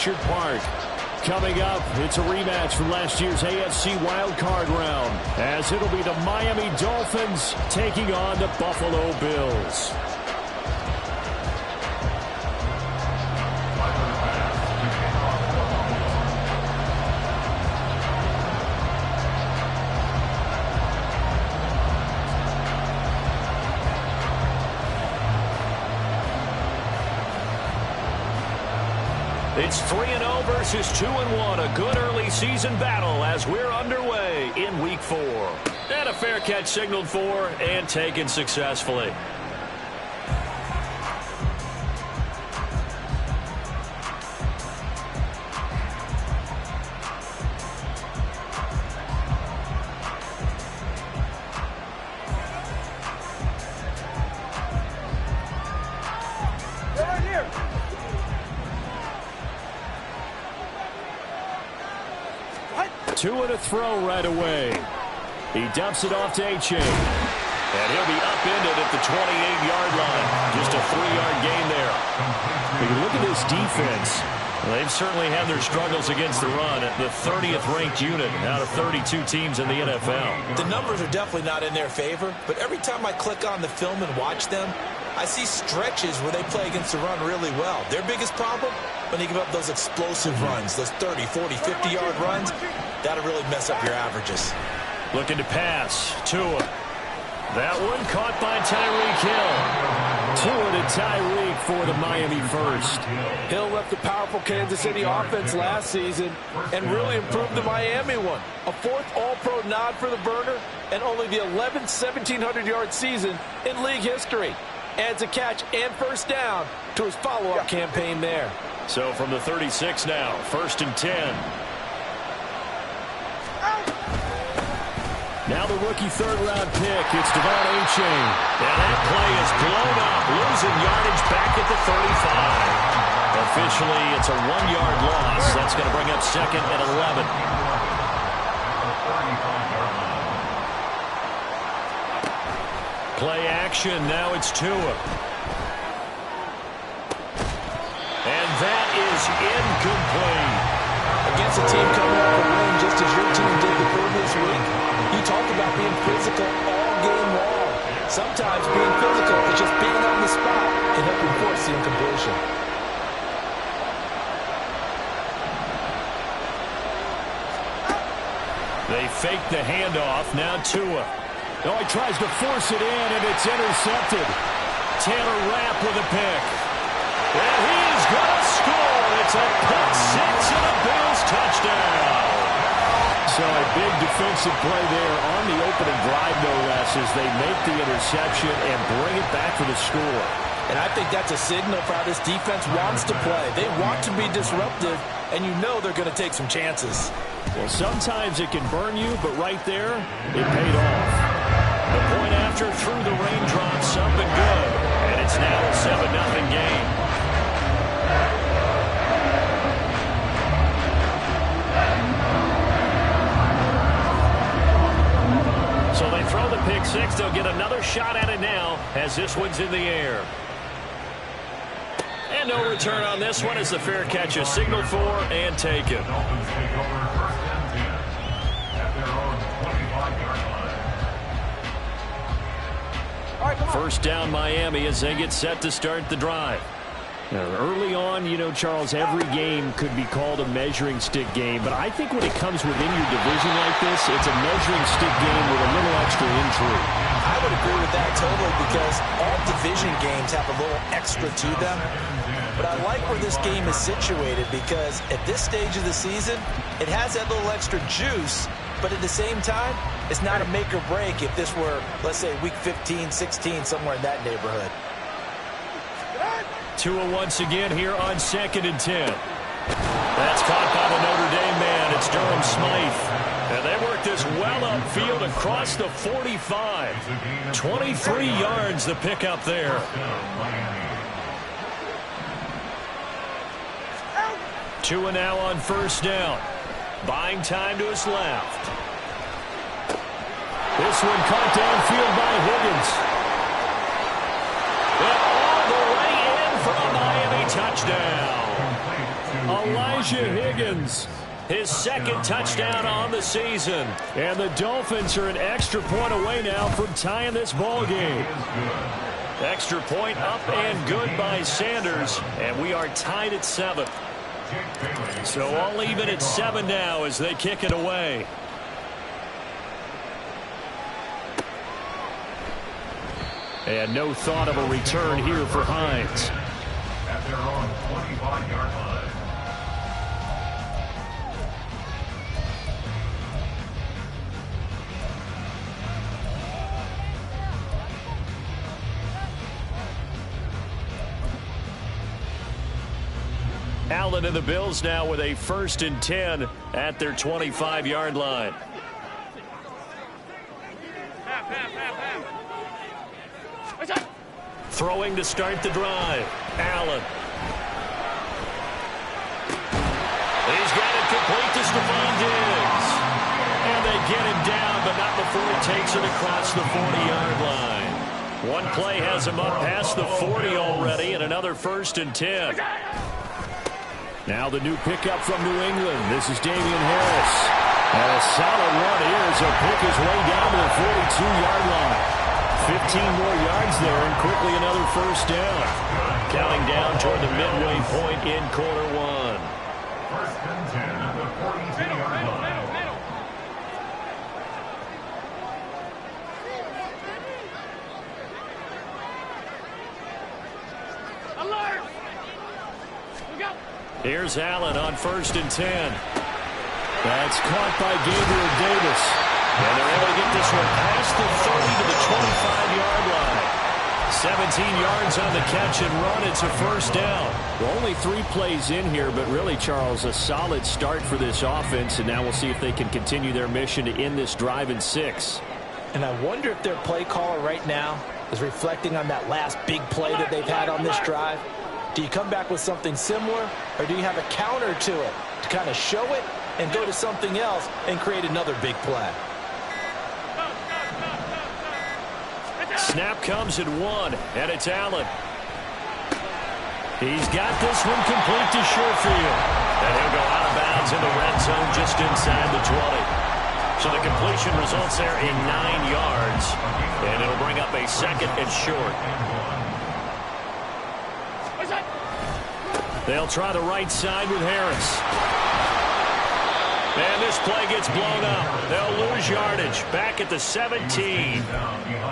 Orchard Park. Coming up, it's a rematch from last year's AFC wildcard round, as it'll be the Miami Dolphins taking on the Buffalo Bills. It's 3-0 versus 2-1. A good early season battle as we're underway in Week 4. And a fair catch signaled for and taken successfully. Tua to throw right away. He dumps it off to Achane. And he'll be upended at the 28-yard line. Just a 3-yard gain there. When you look at this defense, they've certainly had their struggles against the run at the 30th ranked unit out of 32 teams in the NFL. The numbers are definitely not in their favor, but every time I click on the film and watch them, I see stretches where they play against the run really well. Their biggest problem, when they give up those explosive runs, those 30, 40, 50-yard runs, that'll really mess up your averages. Looking to pass. Tua. That one caught by Tyreek Hill. Tua to Tyreek for the Miami first. Hill left the powerful Kansas City offense last season and really improved the Miami one. A fourth All-Pro nod for the burner and only the 11th 1,700-yard season in league history. Adds a catch and first down to his follow-up campaign there. So from the 36 now, 1st and 10. Now the rookie third-round pick, it's De'Von Achane. And that play is blown up, losing yardage back at the 35. Officially, it's a 1-yard loss. That's going to bring up 2nd and 11. Play action, now it's Tua. And that is incomplete. Against a team coming off a win just as your team did the previous week, you talked about being physical all game long. Sometimes being physical is just being on the spot and help you force the incompletion. They fake the handoff. Now Tua. Oh, he tries to force it in, and it's intercepted. Taylor Rapp with a pick. And he is going to score. It's a pick six and a Bills touchdown. So a big defensive play there on the opening drive, no less, as they make the interception and bring it back for the score. And I think that's a signal for how this defense wants to play. They want to be disruptive, and you know they're going to take some chances. Well, sometimes it can burn you, but right there, it paid off. The point after through the raindrops, something good. And it's now a 7-0 game. So they throw the pick six. They'll get another shot at it now as this one's in the air. And no return on this one as the fair catch is signaled for and taken. First down Miami as they get set to start the drive. Now, early on, you know, Charles, every game could be called a measuring stick game, but I think when it comes within your division like this, it's a measuring stick game with a little extra intrigue. I would agree with that totally because all division games have a little extra to them. But I like where this game is situated because at this stage of the season, it has that little extra juice, but at the same time, it's not a make or break if this were, let's say, week 15, 16, somewhere in that neighborhood. Tua once again here on 2nd and 10. That's caught by the Notre Dame man. It's Durham Smythe. And they work this well upfield across the 45. 23 yards the pickup there. Tua now on first down. Buying time to his left. This one caught downfield by Higgins. And all the way in for a Miami touchdown. Elijah Higgins. His second touchdown on the season. And the Dolphins are an extra point away now from tying this ball game. Extra point up and good by Sanders. And we are tied at 7. So all even at 7 now as they kick it away. And no thought of a return here for Hines. At their own 25-yard line. Allen and the Bills now with a 1st and 10 at their 25-yard line. Throwing to start the drive. Allen. He's got it complete to Stephon Diggs. And they get him down, but not before he takes it across the 40-yard line. One play has him up past the 40 already, and another 1st and 10. Now the new pickup from New England. This is Damian Harris. And a solid run here as he'll pick his way down to the 42-yard line. 15 more yards there and quickly another 1st down. Counting down toward the midway point in quarter 1. 1st and 10 at the 42-yard line. Here's Allen on 1st and 10. That's caught by Gabriel Davis. And they're able to get this one past the 30 to the 25-yard line. 17 yards on the catch and run. It's a 1st down. Well, only 3 plays in here, but really, Charles, a solid start for this offense. And now we'll see if they can continue their mission to end this drive in 6. And I wonder if their play caller right now is reflecting on that last big play that they've had on this drive. Do you come back with something similar, or do you have a counter to it to kind of show it and go to something else and create another big play? Snap comes at 1, and it's Allen. He's got this one complete to Sherfield. And he'll go out of bounds in the red zone just inside the 20. So the completion results there in 9 yards, and it'll bring up a 2nd and short. They'll try the right side with Harris. And this play gets blown up. They'll lose yardage back at the 17.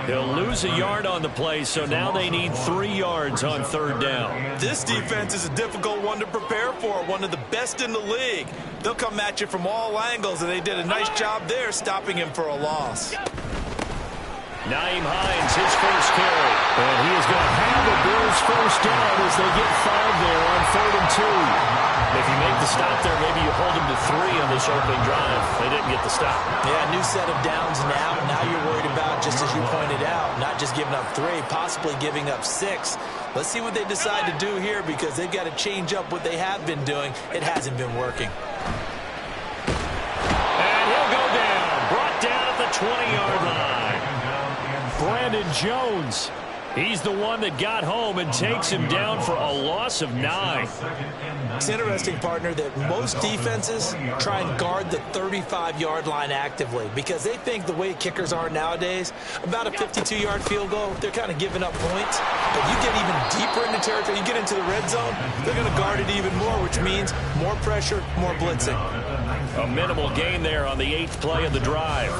They'll lose a yard on the play, so now they need 3 yards on 3rd down. This defense is a difficult one to prepare for, one of the best in the league. They'll come at you from all angles, and they did a nice job there stopping him for a loss. Nyheim Hines, his first carry. And he is going to have the Bills' 1st down as they get 5 there on 3rd and 2. If you make the stop there, maybe you hold them to 3 on this opening drive. They didn't get the stop. Yeah, new set of downs now. Now you're worried about, just as you pointed out, not just giving up 3, possibly giving up 6. Let's see what they decide to do here, because they've got to change up what they have been doing. It hasn't been working. And he'll go down. Brought down at the 20-yard line. Brandon Jones. He's the one that got home and takes him down for a loss of 9. It's interesting, partner, that most defenses try and guard the 35-yard line actively because they think the way kickers are nowadays, about a 52-yard field goal, they're kind of giving up points. But you get even deeper into territory, you get into the red zone, they're going to guard it even more, which means more pressure, more blitzing. A minimal gain there on the 8th play of the drive.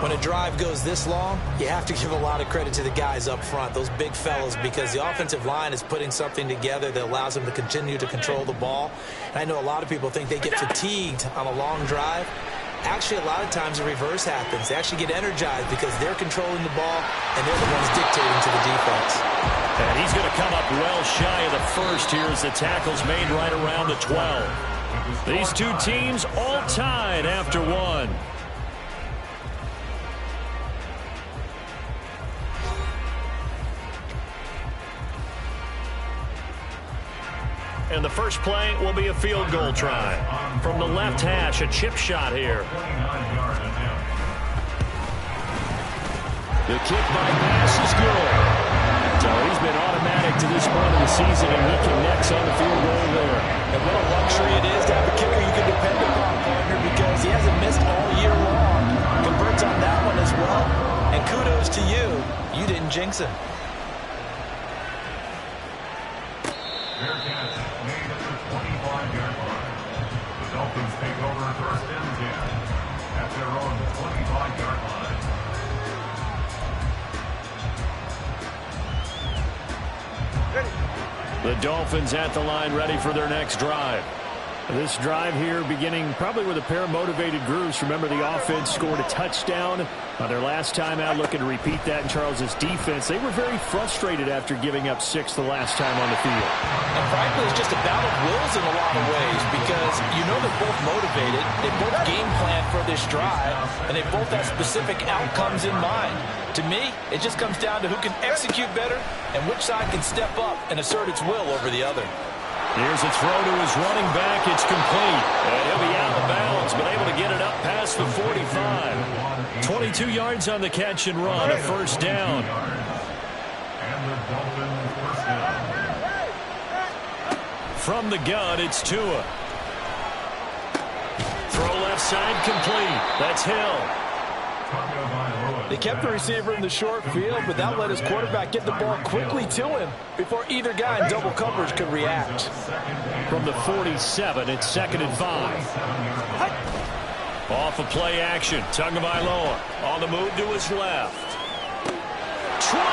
When a drive goes this long, you have to give a lot of credit to the guys up front, those big fellas, because the offensive line is putting something together that allows them to continue to control the ball. And I know a lot of people think they get fatigued on a long drive. Actually, a lot of times the reverse happens. They actually get energized because they're controlling the ball and they're the ones dictating to the defense. And he's going to come up well shy of the 1st here as the tackle's made right around the 12. These two teams all tied after 1. And the first play will be a field goal try. From the left hash, a chip shot here. The kick by pass is good. So he's been automatic to this point of the season, and he connects on the field goal there. And what a luxury it is to have a kicker you can depend upon, partner, because he hasn't missed all year long. Converts on that one as well. And kudos to you. You didn't jinx him. Fair catch made at the 25-yard line. The Dolphins take over first and 10 at their own 25-yard line. The Dolphins at the line, ready for their next drive. This drive here beginning probably with a pair of motivated groups. Remember, the offense scored a touchdown on their last time out, looking to repeat that in Charles's defense. They were very frustrated after giving up 6 the last time on the field. And frankly, it's just a battle of wills in a lot of ways, because you know they're both motivated, they both game plan for this drive, and they both have specific outcomes in mind. To me, it just comes down to who can execute better and which side can step up and assert its will over the other. Here's a throw to his running back. It's complete. And he'll be out of bounds, but able to get it up past the 45. 22 yards on the catch and run, a first down. And the Dolphins first down. From the gun, it's Tua. Throw left side complete. That's Hill. They kept the receiver in the short field, but that let his quarterback get the ball quickly to him before either guy in double coverage could react. From the 47, it's 2nd and 5. Off of play action, Tagovailoa on the move to his left. 20!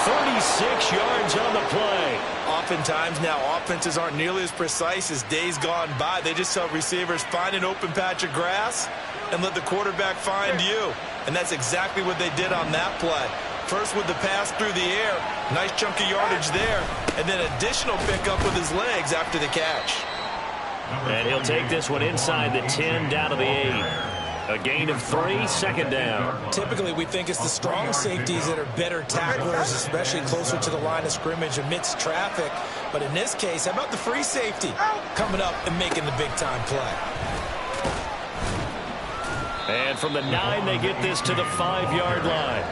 36 yards on the play. Oftentimes now, offenses aren't nearly as precise as days gone by. They just tell receivers, find an open patch of grass and let the quarterback find you. And that's exactly what they did on that play. First with the pass through the air, nice chunk of yardage there, and then additional pickup with his legs after the catch. And he'll take this one inside the 10, down to the 8. A gain of 3, 2nd down. Typically, we think it's the strong safeties that are better tacklers, especially closer to the line of scrimmage amidst traffic. But in this case, how about the free safety coming up and making the big-time play? And from the 9, they get this to the 5-yard line.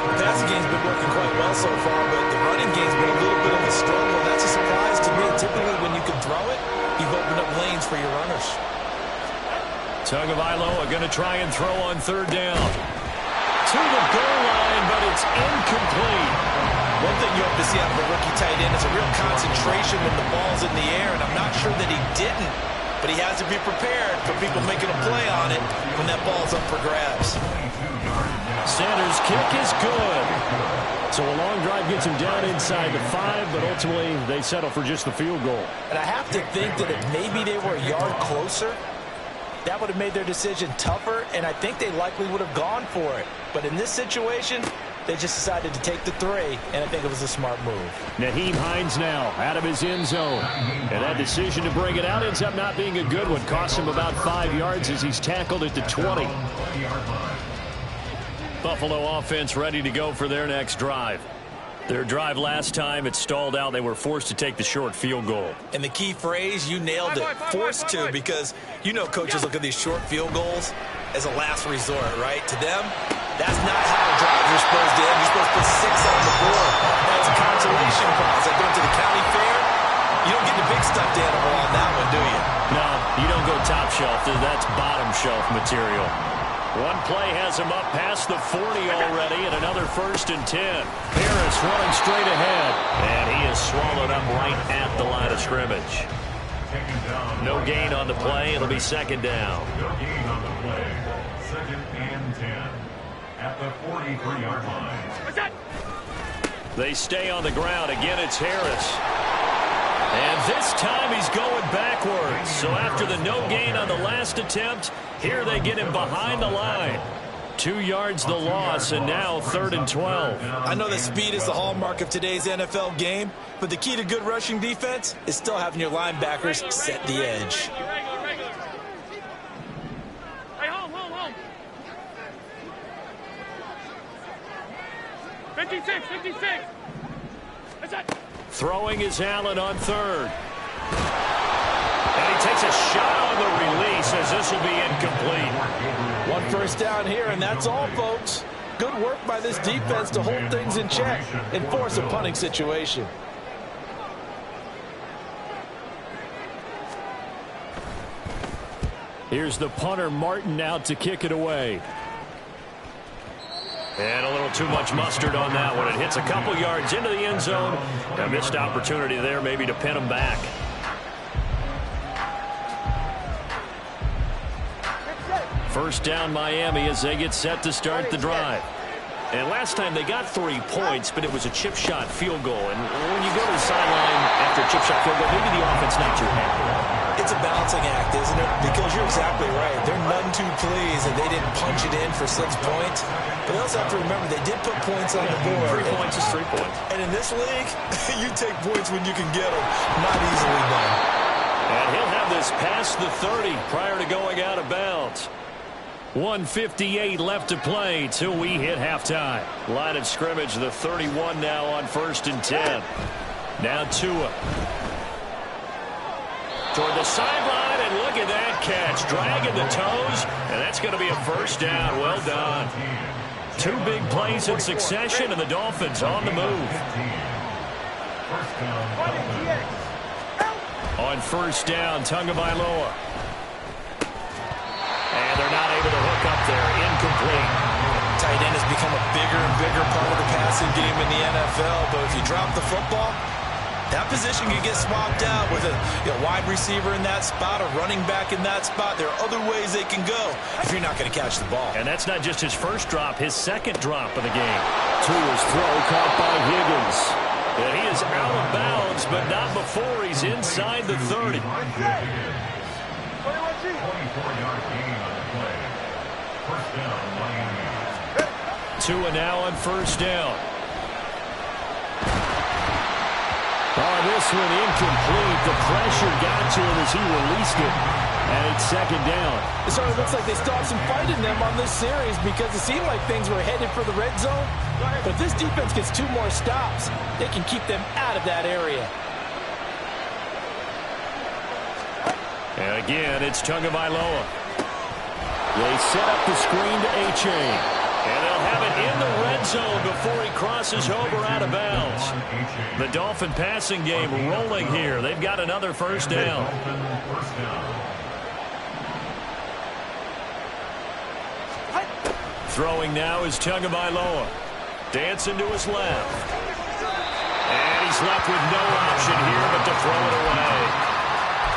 The passing game's been working quite well so far, but the running game's been a little bit of a struggle. That's a surprise to me. Typically, when you can throw it, you've opened up lanes for your runners. Tagovailoa going to try and throw on 3rd down. To the goal line, but it's incomplete. One thing you hope to see out of a rookie tight end is a real concentration when the ball's in the air, and I'm not sure that he didn't, but he has to be prepared for people making a play on it when that ball's up for grabs. Sanders' kick is good. So a long drive gets him down inside the 5, but ultimately they settle for just the field goal. And I have to think that if maybe they were a yard closer, that would have made their decision tougher, and I think they likely would have gone for it. But in this situation, they just decided to take the 3, and I think it was a smart move. Nyheim Hines now out of his end zone. And that decision to bring it out ends up not being a good one. Costs him about 5 yards as he's tackled at the 20. Buffalo offense ready to go for their next drive. Their drive last time, it stalled out. They were forced to take the short field goal. And the key phrase, you nailed it, forced to, because you know coaches look at these short field goals as a last resort, right? To them, that's not how drives are supposed to end. You're supposed to put 6 on the board. That's a consolation prize. Like going to the county fair, you don't get the big stuffed animal on that one, do you? No, you don't go top shelf. That's bottom shelf material. One play has him up past the 40 already, and another 1st and 10. Harris running straight ahead, and he is swallowed up right at the line of scrimmage. No gain on the play. It'll be 2nd down. No gain on the play. 2nd and 10 at the 43-yard line. They stay on the ground. Again, it's Harris. And this time he's going backwards. So after the no gain on the last attempt, here they get him behind the line. 2 yards the loss, and now 3rd and 12. I know that speed is the hallmark of today's NFL game, but the key to good rushing defense is still having your linebackers set the edge. Hey, home. 56. That's it. Throwing is Allen on 3rd. And he takes a shot on the release as this will be incomplete. 1 first down here, and that's all, folks. good work by this defense to hold things in check and force a punting situation. Here's the punter, Martin, out to kick it away. And a little too much mustard on that one. It hits a couple yards into the end zone. A missed opportunity there maybe to pin them back. First down Miami as they get set to start the drive. And last time they got 3 points, but it was a chip shot field goal. And when you go to the sideline after a chip shot field goal, maybe the offense not too happy. It's a balancing act, isn't it? Because you're exactly right. They're none too pleased that they didn't punch it in for 6 points. But they also have to remember they did put points on the board. 3 points is 3 points. And in this league, you take points when you can get them. Not easily done. And he'll have this past the 30 prior to going out of bounds. 1:58 left to play till we hit halftime. Line of scrimmage, the 31 now on 1st and 10. Now Tua. Toward the sideline, and look at that catch. Dragging the toes, and that's going to be a first down. Well done. 2 big plays in succession, and the Dolphins on the move. On first down, Tagovailoa. And they're not able to hook up there. Incomplete. Tight end has become a bigger and bigger part of the passing game in the NFL, but if you drop the football, that position can get swapped out with a wide receiver in that spot, a running back in that spot. There are other ways they can go if you're not going to catch the ball. And that's not just his first drop, his second drop of the game. Tua's throw caught by Higgins. And he is out of bounds, but not before he's inside the 30. 24-yard gain on the play. First down, Miami. Tua now on first down. Oh, this one incomplete. The pressure got to him as he released it. And it's second down. It sort of looks like they stopped some fight in them on this series because it seemed like things were headed for the red zone. But if this defense gets 2 more stops, they can keep them out of that area. And again, it's Tagovailoa. They set up the screen to A-Chain. And they'll have it in the red zone before he crosses over out of bounds. The Dolphin passing game rolling here. They've got another first down. Throwing now is Tagovailoa. Dancing to his left. And he's left with no option here but to throw it away.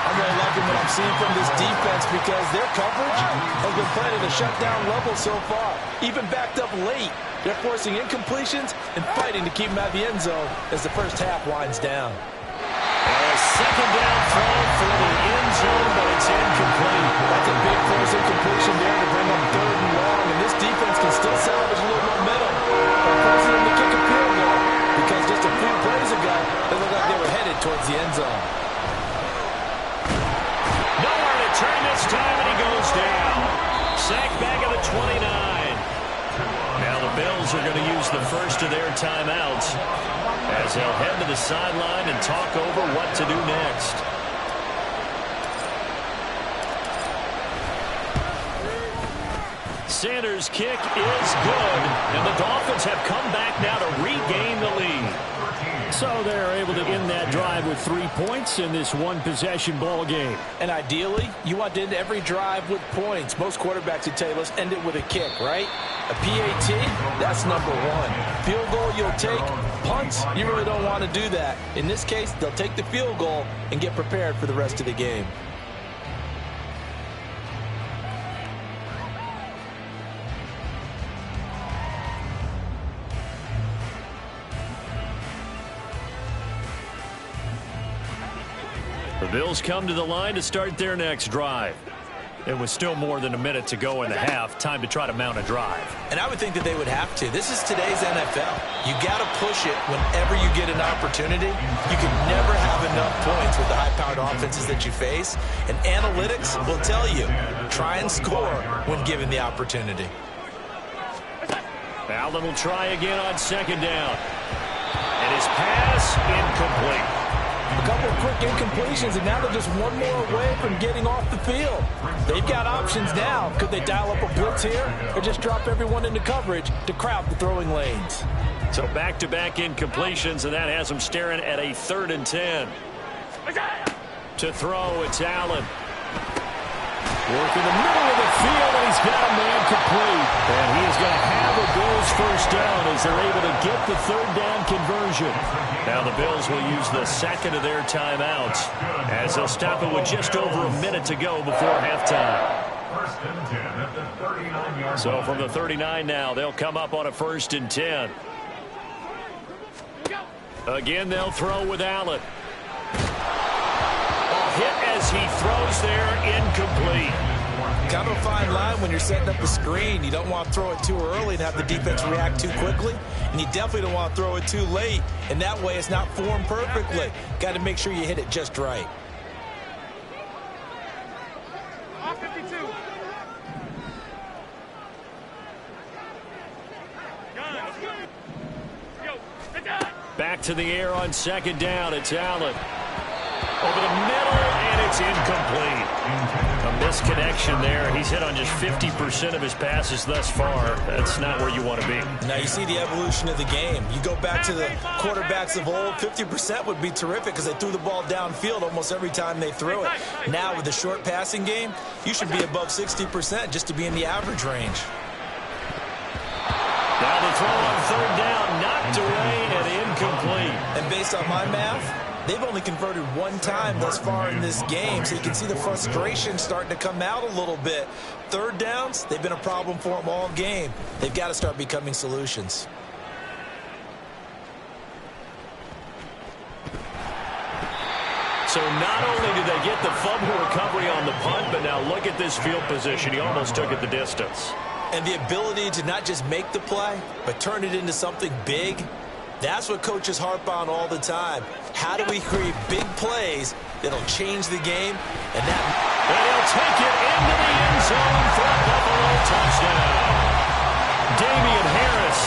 I'm really liking what I'm seeing from this defense because their coverage has been playing at a shutdown level so far. Even backed up late, they're forcing incompletions and fighting to keep them out of the end zone as the first half winds down. A second down throw for the end zone, but it's incomplete. That's a big force incompletion there to bring up 3rd and long, and this defense can still salvage a little momentum by forcing them to kick a field goal because just a few plays ago, they looked like they were headed towards the end zone. Turn this time, and he goes down. Sacked back at the 29. Now the Bills are going to use the first of their timeouts as they'll head to the sideline and talk over what to do next. Sanders' kick is good, and the Dolphins have come back now to regain the lead. So they're able to end that drive with 3 points in this one-possession ball game. And ideally, you want to end every drive with points. Most quarterbacks would tell you, let's end it with a kick, right? A PAT, that's number 1. Field goal you'll take. Punts, you really don't want to do that. In this case, they'll take the field goal and get prepared for the rest of the game. The Bills come to the line to start their next drive. It was still more than a minute to go in the half. Time to try to mount a drive. And I would think that they would have to. This is today's NFL. You got to push it whenever you get an opportunity. You can never have enough points with the high-powered offenses that you face. And analytics will tell you, try and score when given the opportunity. Allen will try again on second down. And his pass incomplete. A couple of quick incompletions, and now they're just one more away from getting off the field. They've got options now. Could they dial up a blitz here or just drop everyone into coverage to crowd the throwing lanes? So back-to-back incompletions, and that has them staring at a 3rd and 10. To throw, it's Allen. Work in the middle of the field, and he's got a man complete. And he is going to have the Bills first down as they're able to get the 3rd down conversion. Now the Bills will use the second of their timeouts as they'll stop it with just over a minute to go before halftime. First and 10 at the 39-yard So from the 39 now, they'll come up on a 1st and 10. Again, they'll throw with Allen. Hit as he throws there, incomplete. Kind of a fine line when you're setting up the screen. You don't want to throw it too early and have the defense react too quickly. And you definitely don't want to throw it too late. And that way it's not formed perfectly. Got to make sure you hit it just right. Off 52. Yo, sit down. Back to the air on 2nd down. It's Allen. Over the middle, and it's incomplete. A misconnection there. He's hit on just 50% of his passes thus far. That's not where you want to be. Now you see the evolution of the game. You go back to the quarterbacks of old, 50% would be terrific because they threw the ball downfield almost every time they threw it. Now with the short passing game, you should be above 60% just to be in the average range. Now the throw on 3rd down, knocked away and incomplete. And based on my math, they've only converted one time thus far in this game, so you can see the frustration starting to come out a little bit. 3rd downs, they've been a problem for them all game. They've got to start becoming solutions. So not only did they get the fumble recovery on the punt, but now look at this field position. He almost took it the distance. And the ability to not just make the play, but turn it into something big, that's what coaches harp on all the time. How do we create big plays that'll change the game? And he'll take it into the end zone for a Buffalo touchdown. Damian Harris,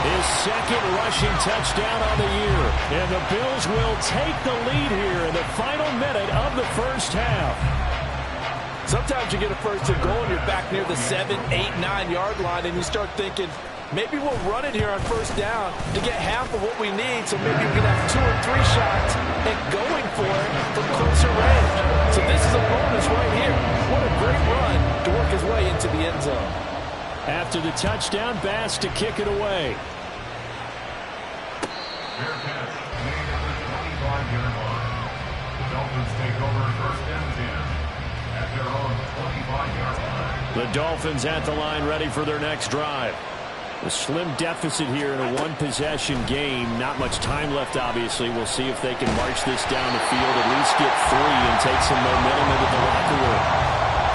his 2nd rushing touchdown on the year. And the Bills will take the lead here in the final minute of the 1st half. Sometimes you get a 1st and goal and you're back near the 7, 8, 9-yard line, and you start thinking, maybe we'll run it here on 1st down to get half of what we need, so maybe we can have 2 or 3 shots and going for it from closer range. So this is a bonus right here. What a great run to work his way into the end zone. After the touchdown, Bass to kick it away. Bearcats made at the 25-yard line. The Dolphins take over 1st and 10 at their own 25-yard line. The Dolphins at the line, ready for their next drive. A slim deficit here in a one-possession game. Not much time left, obviously. We'll see if they can march this down the field, at least get 3 and take some momentum into the locker room.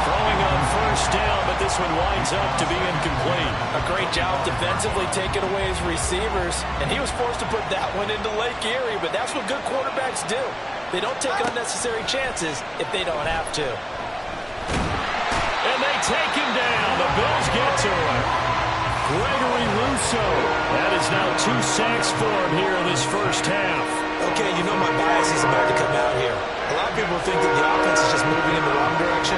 Throwing on 1st down, but this one winds up to be incomplete. A great job defensively taking away his receivers, and he was forced to put that one into Lake Erie, but that's what good quarterbacks do. They don't take unnecessary chances if they don't have to. And they take him down. The Bills get to him. Gregory Rousseau. That is now 2 sacks for him here in this 1st half. Okay, you know my bias is about to come out here. A lot of people think that the offense is just moving in the wrong direction.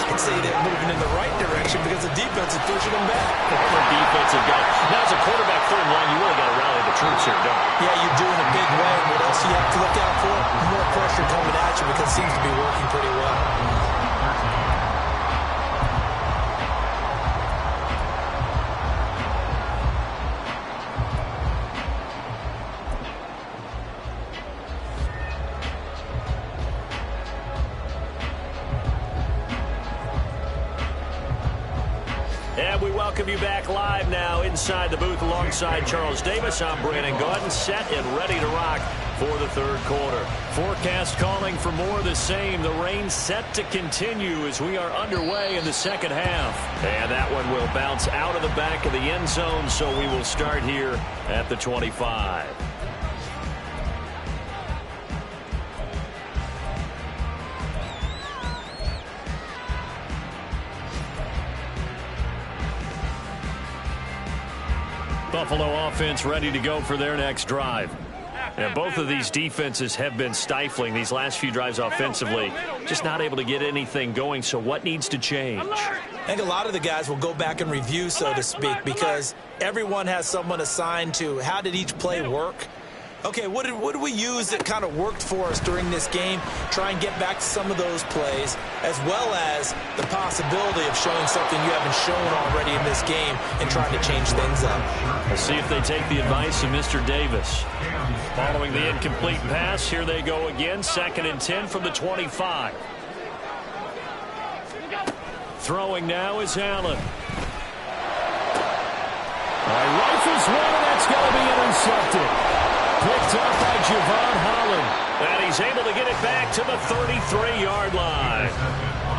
I'd say they're moving in the right direction because the defense is pushing them back. The defensive guy. Now, as a quarterback 3rd and long, you really got to rally the troops here, don't you? Yeah, you do in a big way. What else you have to look out for? More pressure coming at you because it seems to be working pretty well. And we welcome you back live now inside the booth alongside Charles Davis. I'm Brandon Gaudin, set and ready to rock for the 3rd quarter. Forecast calling for more of the same. The rain set to continue as we are underway in the 2nd half. And that one will bounce out of the back of the end zone, so we will start here at the 25. Buffalo offense ready to go for their next drive. And both of these defenses have been stifling these last few drives offensively. Just not able to get anything going. So what needs to change? I think a lot of the guys will go back and review, so to speak, because everyone has someone assigned to how did each play work. Okay, what did we use that kind of worked for us during this game? Try and get back to some of those plays, as well as the possibility of showing something you haven't shown already in this game and trying to change things up. Let's see if they take the advice of Mr. Davis. Following the incomplete pass, here they go again. 2nd and 10 from the 25. Throwing now is Allen. Rifles one, and that's going to be intercepted. Picked up by Javon Holland. And he's able to get it back to the 33-yard line.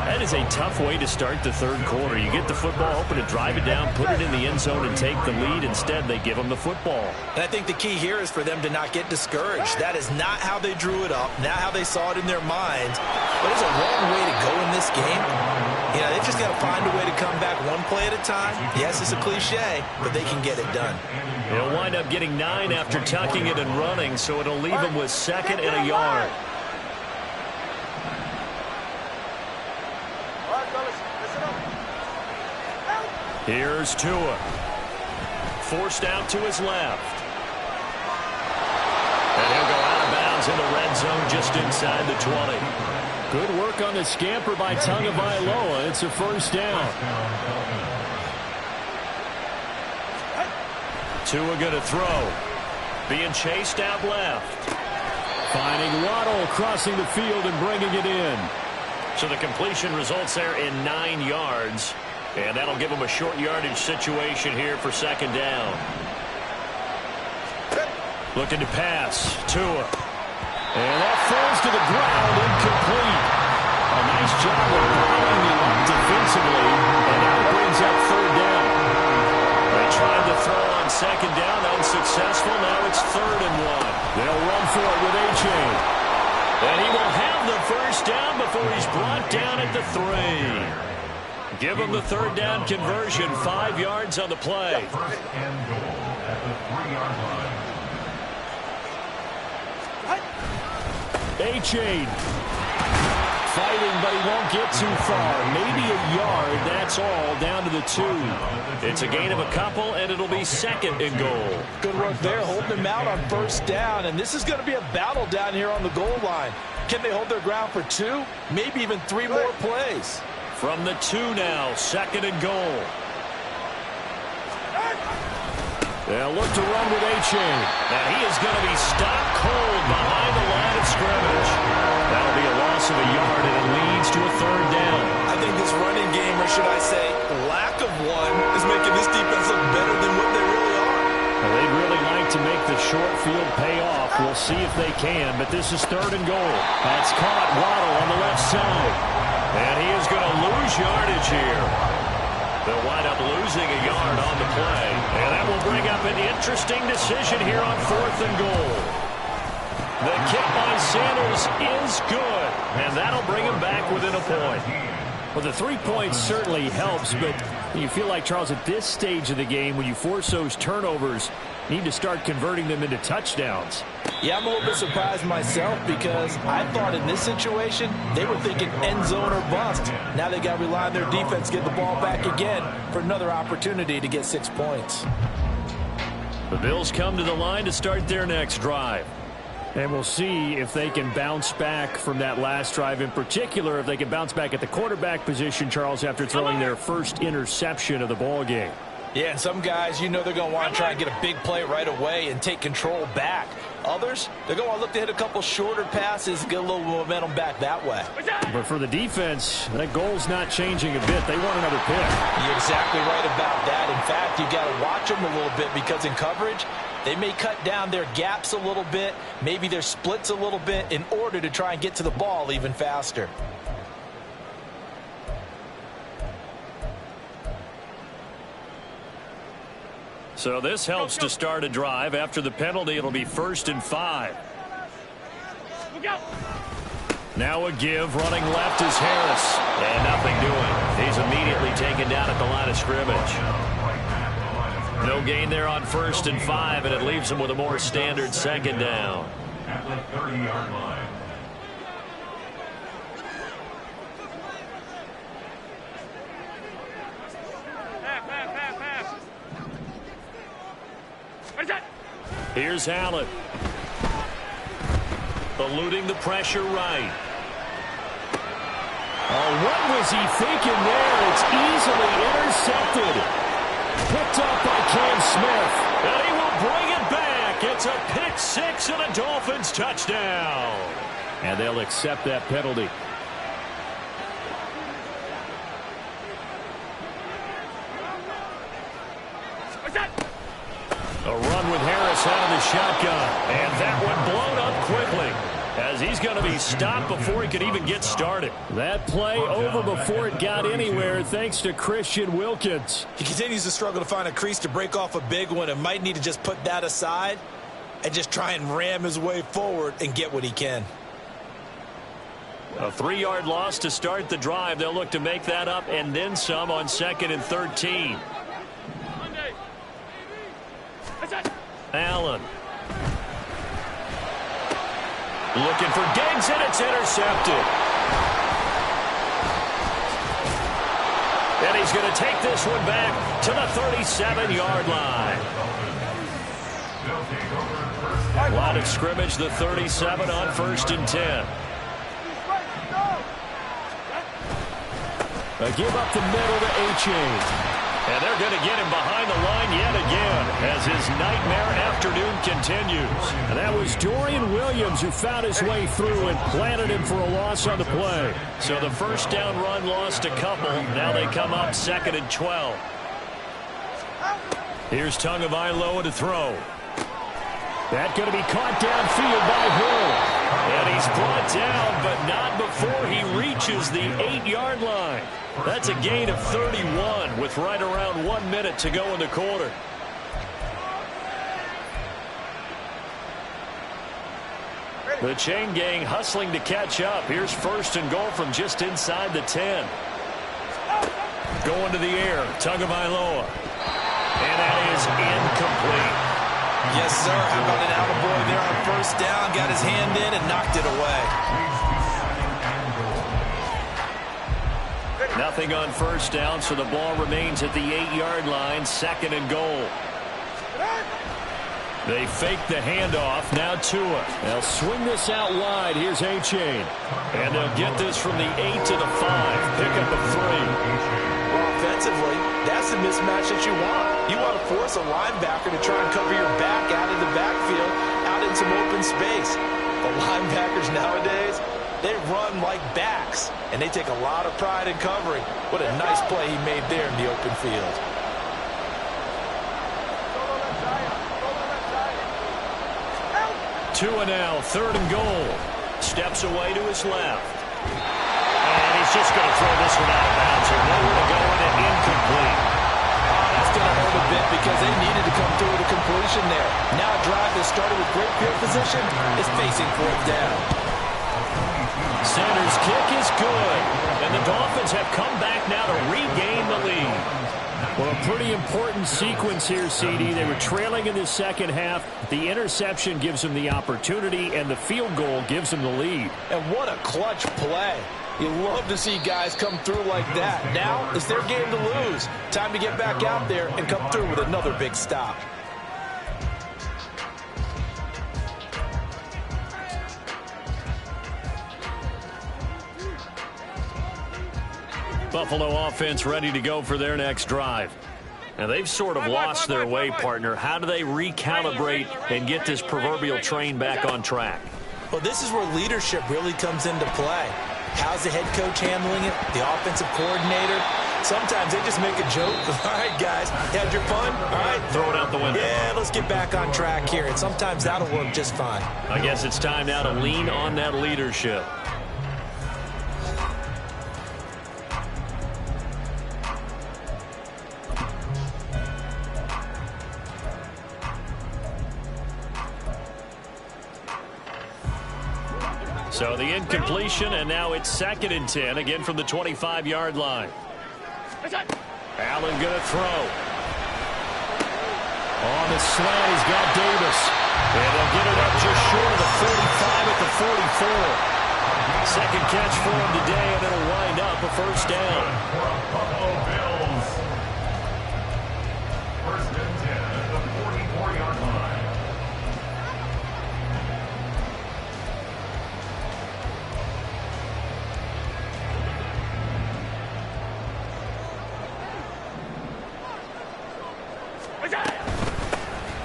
That is a tough way to start the third quarter. You get the football, hoping to drive it down, put it in the end zone, and take the lead. Instead, they give them the football. And I think the key here is for them to not get discouraged. That is not how they drew it up, not how they saw it in their minds. But it's a long way to go in this game. You know, they've just got to find a way to come back one play at a time. Yes, it's a cliche, but they can get it done. They'll wind up getting 9 after tucking it and running, so it'll leave them with 2nd and a yard. Here's Tua. Forced out to his left. And he'll go out of bounds in the red zone just inside the 20. Good work on the scamper by Tagovailoa. It's a first down. Tua going to throw. Being chased out left. Finding Waddle crossing the field and bringing it in. So the completion results there in 9 yards. And that'll give them a short yardage situation here for 2nd down. Looking to pass. Tua. And that falls to the ground, incomplete. A nice job of following the up defensively. And now it brings up 3rd down. They tried to throw on 2nd down, unsuccessful. Now it's 3rd and 1. They'll run for it with A-Chain. And he will have the first down before he's brought down at the 3. Give him the 3rd down conversion, 5 yards on the play. 1st and goal at the 3-yard line. A-Chain. Fighting, but he won't get too far. Maybe a yard, that's all, down to the 2. It's a gain of a couple, and it'll be 2nd and goal. Good work there, holding him out on 1st down, and this is going to be a battle down here on the goal line. Can they hold their ground for 2? Maybe even 3 more plays. From the 2 now, 2nd and goal. They'll look to run with A-Chain. And he is going to be stopped cold behind the line of scrimmage. That'll be a loss of a yard, and it leads to a 3rd down. I think this running game, or should I say lack of one, is making this defense look better than what they really are. Well, they'd really like to make the short field pay off. We'll see if they can, but this is 3rd and goal. That's caught. Waddle on the left side. And he is going to lose yardage here. They'll wind up losing a yard on the play. And that will bring up an interesting decision here on 4th and goal. The kick by Sanders is good. And that'll bring him back within a point. Well, the 3 points certainly helps, but you feel like, Charles, at this stage of the game, when you force those turnovers, you need to start converting them into touchdowns. Yeah, I'm a little bit surprised myself because I thought in this situation they were thinking end zone or bust. Now they got to rely on their defense, get the ball back again for another opportunity to get 6 points. The Bills come to the line to start their next drive. And we'll see if they can bounce back from that last drive, in particular if they can bounce back at the quarterback position, Charles, after throwing their first interception of the ball game. Yeah, and some guys, you know, they're going to want to try and get a big play right away and take control back. Others, they're going to want to look to hit a couple shorter passes, get a little momentum back that way. But for the defense, that goal's not changing a bit. They want another pick. You're exactly right about that. In fact, you've got to watch them a little bit because in coverage, they may cut down their gaps a little bit, maybe their splits a little bit in order to try and get to the ball even faster. So this helps to start a drive. After the penalty, it'll be 1st and 5. Now a give. Running left is Harris. And nothing doing. He's immediately taken down at the line of scrimmage. No gain there on 1st and 5, and it leaves them with a more standard 2nd down. At the 30-yard line. Pass. Where's that? Here's Allen. Eluding the pressure right. Oh, what was he thinking there? It's easily intercepted. Picked up by Cam Smith. And he will bring it back. It's a pick 6 and a Dolphins touchdown. And they'll accept that penalty. Where's that? A run with Harris out of the shotgun. And that one blown up quickly, as he's going to be stopped before he could even get started. That play over before it got anywhere, thanks to Christian Wilkins. He continues to struggle to find a crease to break off a big one and might need to just put that aside and just try and ram his way forward and get what he can. A 3-yard loss to start the drive. They'll look to make that up and then some on 2nd and 13. Monday. Where's that? Allen. Looking for Diggs, and it's intercepted. And he's going to take this one back to the 37-yard line. Line of scrimmage, the 37 on 1st and 10. A give up the middle to A-Chain. And they're going to get him behind the line yet again as his nightmare afternoon continues. And that was Dorian Williams who found his way through and planted him for a loss on the play. So the 1st down run lost a couple. Now they come up 2nd and 12. Here's Tagovailoa to throw. That going to be caught downfield by Hill. And he's brought down, but not before he reaches the 8-yard line. That's a gain of 31 with right around 1 minute to go in the quarter. The chain gang hustling to catch up. Here's 1st and goal from just inside the 10. Going to the air, Tagovailoa. And that is incomplete. Yes, sir. How about an attaboy there on 1st down? Got his hand in and knocked it away. Nothing on 1st down, so the ball remains at the 8-yard line, 2nd and goal. They fake the handoff. Now Tua. They'll swing this out wide. Here's A-Chain. And they'll get this from the 8 to the 5. Pick up a 3. Well, offensively, that's the mismatch that you want. You want to force a linebacker to try and cover your back out of the backfield, out in some open space. The linebackers nowadays, they run like backs, and they take a lot of pride in covering. What a nice play he made there in the open field. Tua now, 3rd and goal. Steps away to his left. And he's just going to throw this one out of bounds here. Nowhere to go with it, incomplete. That's going to hurt a bit because they needed to come through with a completion there. Now a drive that started with great field position is facing 4th down. Sanders' kick is good. And the Dolphins have come back now to regain the lead. Well, a pretty important sequence here, CD. They were trailing in the 2nd half. The interception gives them the opportunity, and the field goal gives them the lead. And what a clutch play. You love to see guys come through like that. Now it's their game to lose. Time to get back out there and come through with another big stop. Buffalo offense ready to go for their next drive. Now, they've sort of lost their way, partner. How do they recalibrate and get this proverbial train back on track? Well, this is where leadership really comes into play. How's the head coach handling it? The offensive coordinator? Sometimes they just make a joke. All right, guys, had your fun? All right. Throw it out the window. Yeah, let's get back on track here. And sometimes that'll work just fine. I guess it's time now to lean on that leadership. So the incompletion, and now it's 2nd and 10, again from the 25-yard line. Allen going to throw. On the slant, he's got Davis. And they'll get it up just short of the 45 at the 44. Second catch for him today, and it'll wind up a first down. Buffalo Bills. First and 10 at the 44-yard line.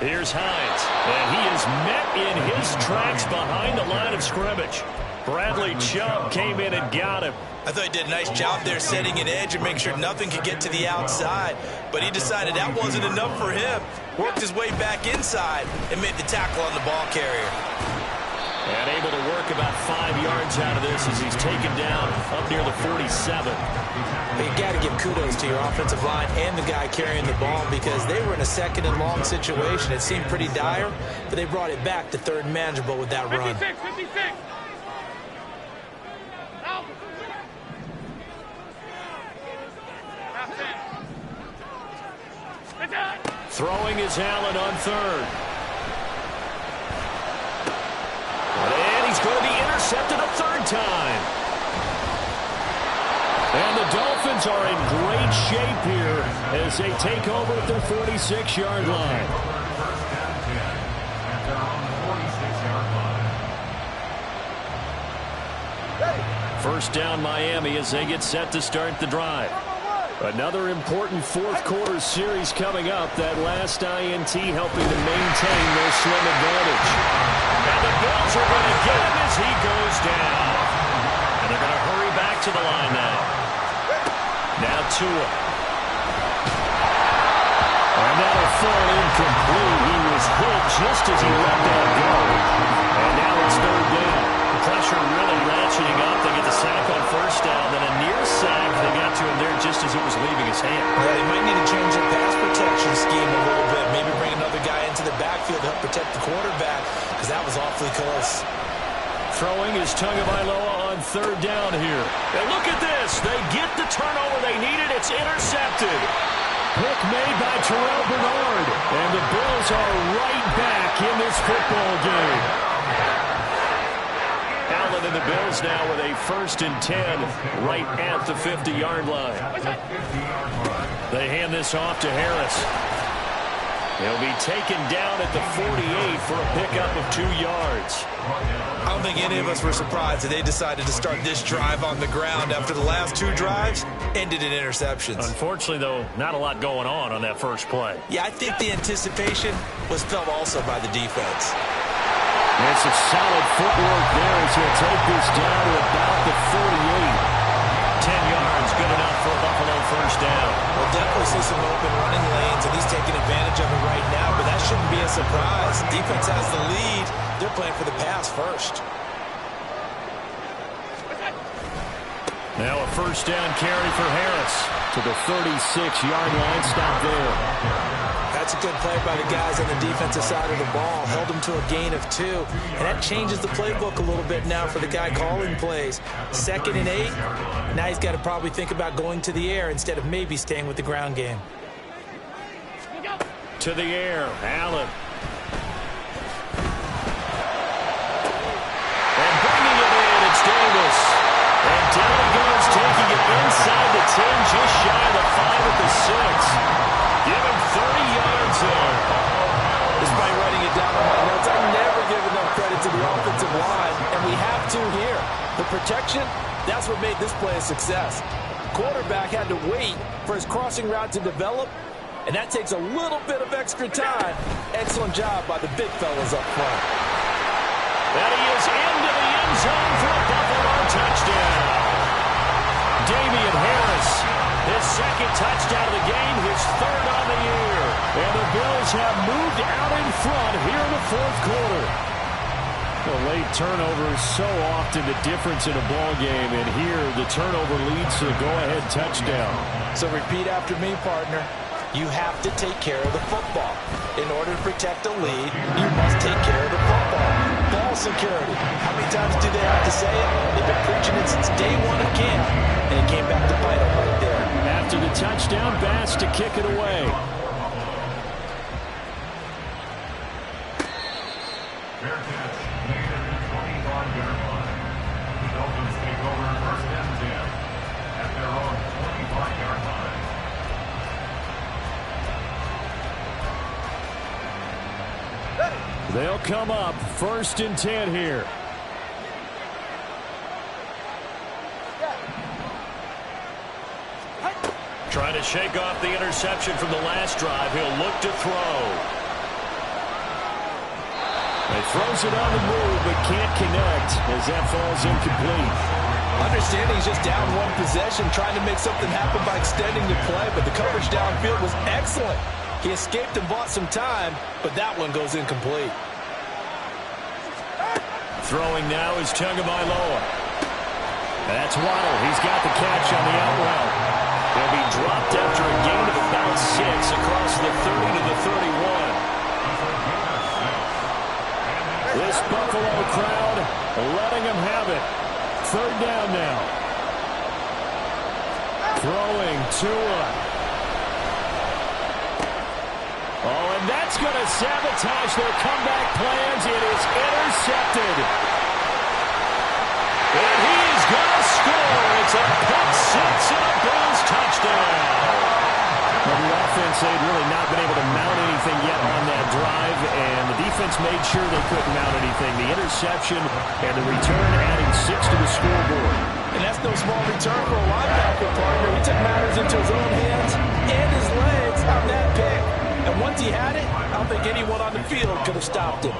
Here's Hines, and he is met in his tracks behind the line of scrimmage. Bradley Chubb came in and got him. I thought he did a nice job there setting an edge and making sure nothing could get to the outside. But he decided that wasn't enough for him. Worked his way back inside and made the tackle on the ball carrier. And able to work about 5 yards out of this as he's taken down up near the 47. But you got to give kudos to your offensive line and the guy carrying the ball because they were in a second and long situation. It seemed pretty dire, but they brought it back to third and manageable with that run. 56, 56. Out. Throwing is Allen on third. And he's going to be intercepted a third time. And the Dolphins are in great shape here as they take over at their 46-yard line. First and 10 at their own 46-yard line. First down Miami as they get set to start the drive. Another important fourth quarter series coming up. That last INT helping to maintain their slim advantage. And the Bills are going to get him as he goes down. And they're going to hurry back to the line now. Now Tua. And that'll fall incomplete. He was hit just as he let that go. And now it's third down. The pressure really ratcheting up. They get the sack on first down. Then a near sack. They got to him there just as it was leaving his hand. Yeah, they might need to change their pass protection scheme a little bit. Maybe bring another guy into the backfield to help protect the quarterback because that was awfully close. Throwing is Tagovailoa on third down here. And look at this. They get the turnover they needed. It's intercepted. Pick made by Terrell Bernard. And the Bills are right back in this football game. Allen and the Bills now with a first and 10 right at the 50-yard line. They hand this off to Harris. He'll be taken down at the 48 for a pickup of 2 yards. I don't think any of us were surprised that they decided to start this drive on the ground after the last 2 drives ended in interceptions. Unfortunately, though, not a lot going on that first play. Yeah, I think the anticipation was felt also by the defense. And some solid footwork there as he'll take this down to about the 48. 10 yards, good enough for a Buffalo first down. We'll definitely see some open running lanes, and he's taking advantage of it right now, but that shouldn't be a surprise. Defense has the lead. They're playing for the pass first. Now a first down carry for Harris to the 36-yard line. Stop there. That's a good play by the guys on the defensive side of the ball. Held them to a gain of 2. And that changes the playbook a little bit now for the guy calling plays. 2nd and 8. Now he's got to probably think about going to the air instead of maybe staying with the ground game. To the air, Allen. And bringing it in, it's Davis. And down he goes, taking it inside the 10, just shy of the 5 at the 6. Give him 30 yards there. Just by writing it down on my notes, I never give enough credit to the offensive line, and we have to here. The protection, that's what made this play a success. Quarterback had to wait for his crossing route to develop, and that takes a little bit of extra time. Excellent job by the big fellas up front. And he is into the end zone for a Buffalo touchdown. Damian Harris, his second touchdown of the game, his 3rd on the year. And the Bills have moved out in front here in the 4th quarter. The late turnover is so often the difference in a ball game, and here the turnover leads to the go-ahead touchdown. So repeat after me, partner. You have to take care of the football. In order to protect a lead, you must take care of the football. Ball security. How many times do they have to say it? They've been preaching it since day 1 of camp, and it came back to bite them right there. After the touchdown, Bass to kick it away. They'll come up 1st and 10 here. Trying to shake off the interception from the last drive. He'll look to throw. He throws it on the move, but can't connect as that falls incomplete. Understanding he's just down one possession, trying to make something happen by extending the play, but the coverage downfield was excellent. He escaped and bought some time, but that one goes incomplete. Throwing now is Tagovailoa. That's Waddle. He's got the catch on the out route. He'll be dropped after a gain of about 6 across the 30 to the 31. This Buffalo crowd letting him have it. 3rd down now. Throwing Tua. Oh, and that's going to sabotage their comeback plans. It is intercepted. And he's going to score. It's a pick 6 and a Bills touchdown. Well, the offense, they'd really not been able to mount anything yet on that drive, and the defense made sure they couldn't mount anything. The interception and the return adding 6 to the scoreboard. And that's no small return for a linebacker partner. He took matters into his own hands and his legs on that pick. And once he had it, I don't think anyone on the field could have stopped him.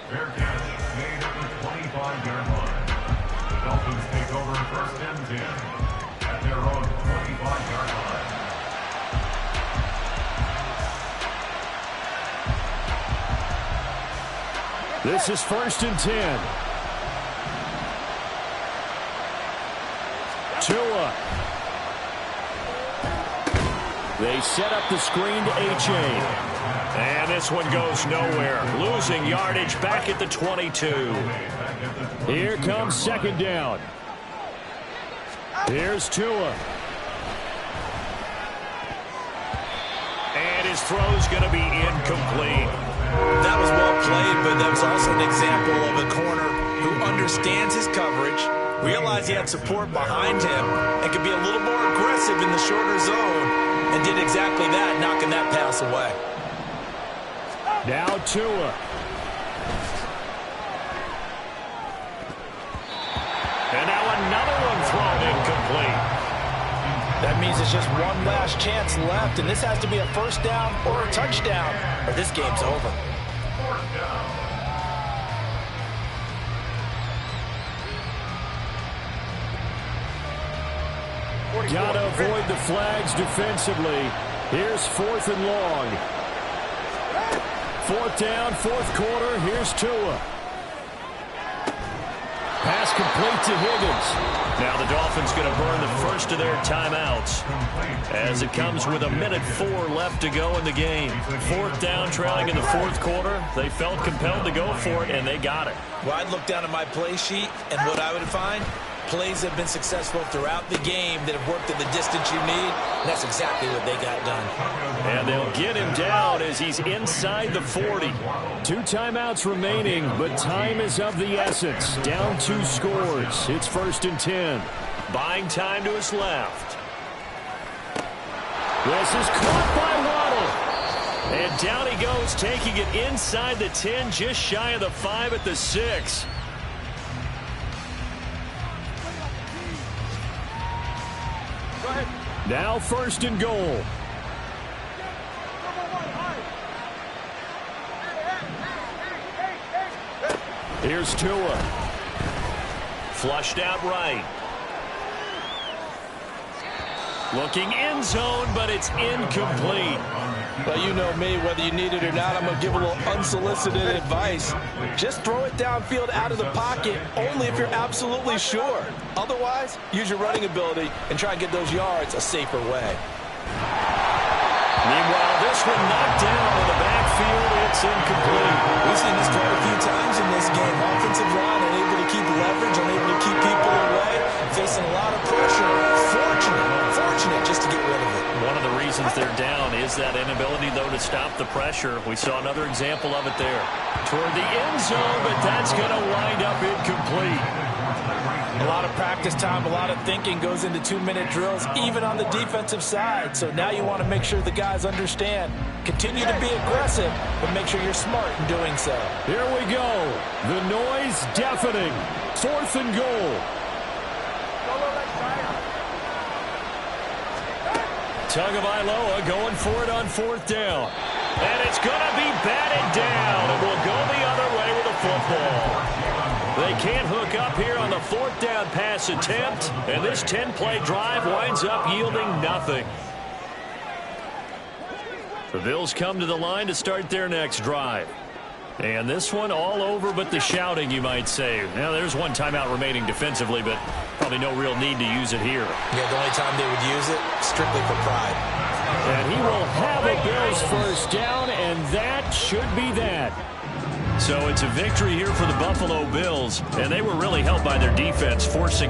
Fair catch made at the 25-yard line. The Dolphins take over 1st and 10 at their own 25-yard line. This is 1st and 10. Tua. They set up the screen to A-Chain. And this one goes nowhere. Losing yardage back at the 22. Here comes 2nd down. Here's Tua. And his throw's going to be incomplete. That was well played, but that was also an example of a corner who understands his coverage, realized he had support behind him, and could be a little more aggressive in the shorter zone, and did exactly that, knocking that pass away. Now Tua. And now another one thrown incomplete. That means it's just one last chance left, and this has to be a 1st down or a touchdown, or this game's over. 4th down. Got to avoid the flags defensively. Here's 4th and long. 4th down, 4th quarter. Here's Tua. Pass complete to Higgins. Now the Dolphins going to burn the first of their timeouts as it comes with 1:04 left to go in the game. 4th down, trailing in the 4th quarter. They felt compelled to go for it, and they got it. Well, I'd look down at my play sheet, and what I would find, plays have been successful throughout the game that have worked at the distance you need, and that's exactly what they got done. And they'll get him down as he's inside the 40. 2 timeouts remaining, but time is of the essence. Down 2 scores. It's 1st and 10. Buying time to his left. This is caught by Waddle. And down he goes, taking it inside the 10, just shy of the 5 at the 6. Now 1st and goal. Here's Tua. Flushed out right. Looking end zone, but it's incomplete. Well, you know me, whether you need it or not, I'm going to give a little unsolicited advice. Just throw it downfield out of the pocket, only if you're absolutely sure. Otherwise, use your running ability and try and get those yards a safer way. Meanwhile, this one knocked down in the backfield. It's incomplete. We've seen this quite a few times in this game. Offensive line unable to keep leverage, unable to keep people away, facing a lot of pressure. Fortunate just to get rid of it. One of the reasons they're down is that inability, though, to stop the pressure. We saw another example of it there. Toward the end zone, but that's going to wind up incomplete. A lot of practice time, a lot of thinking goes into 2-minute drills, even on the defensive side. So now you want to make sure the guys understand. Continue to be aggressive, but make sure you're smart in doing so. Here we go. The noise deafening. 4th and goal. Tagovailoa going for it on 4th down. And it's going to be batted down. And we'll go the other way with the football. They can't hook up here on the 4th down pass attempt. And this 10-play drive winds up yielding nothing. The Bills come to the line to start their next drive. And this one all over but the shouting, you might say. Now, there's one timeout remaining defensively, but probably no real need to use it here. Yeah, the only time they would use it, strictly for pride. And he will have a Bills first down, and that should be that. So it's a victory here for the Buffalo Bills, and they were really helped by their defense, forcing